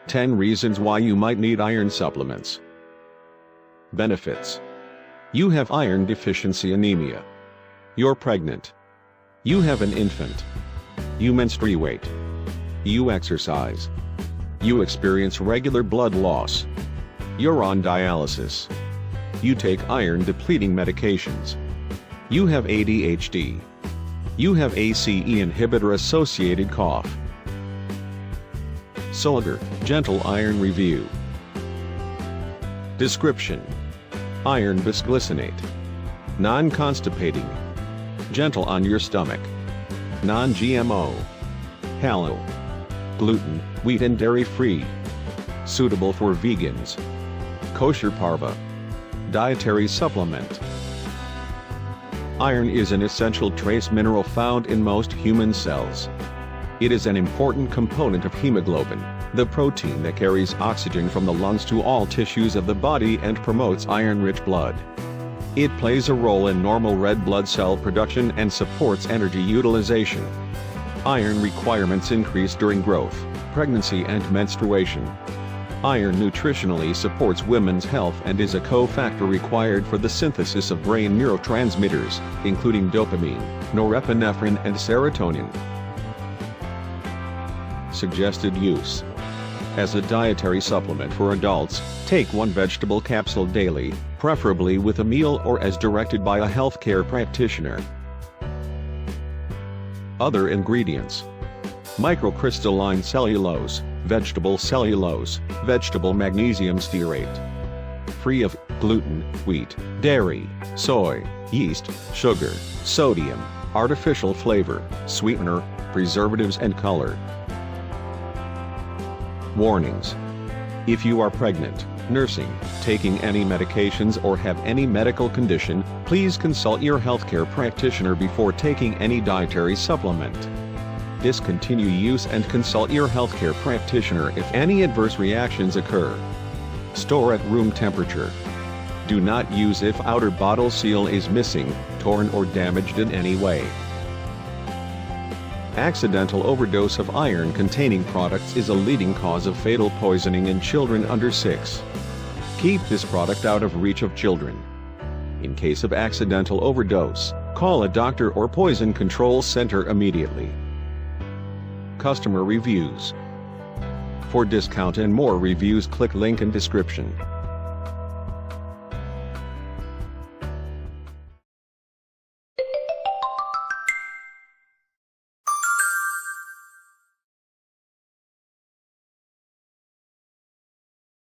10 reasons why you might need iron supplements. Benefits. You have iron deficiency anemia. You're pregnant. You have an infant. You menstruate. You exercise. You experience regular blood loss. You're on dialysis. You take iron depleting medications. You have ADHD. You have ACE inhibitor associated cough. Solgar, Gentle Iron Review. Description: Iron Bisglycinate. Non-Constipating. Gentle on your stomach. Non-GMO. Halal. Gluten, wheat and dairy-free. Suitable for vegans. Kosher Parve. Dietary Supplement. Iron is an essential trace mineral found in most human cells. It is an important component of hemoglobin, the protein that carries oxygen from the lungs to all tissues of the body and promotes iron-rich blood. It plays a role in normal red blood cell production and supports energy utilization. Iron requirements increase during growth, pregnancy and menstruation. Iron nutritionally supports women's health and is a cofactor required for the synthesis of brain neurotransmitters, including dopamine, norepinephrine and serotonin. Suggested use. As a dietary supplement for adults, take 1 vegetable capsule daily, preferably with a meal or as directed by a healthcare practitioner. Other ingredients: microcrystalline cellulose, vegetable cellulose, vegetable magnesium stearate. Free of gluten, wheat, dairy, soy, yeast, sugar, sodium, artificial flavor, sweetener, preservatives and color. Warnings. If you are pregnant, nursing, taking any medications or have any medical condition, please consult your healthcare practitioner before taking any dietary supplement. Discontinue use and consult your healthcare practitioner if any adverse reactions occur. Store at room temperature. Do not use if outer bottle seal is missing, torn or damaged in any way. Accidental overdose of iron-containing products is a leading cause of fatal poisoning in children under 6. Keep this product out of reach of children. In case of accidental overdose, call a doctor or poison control center immediately. Customer reviews. For discount and more reviews, click link in description.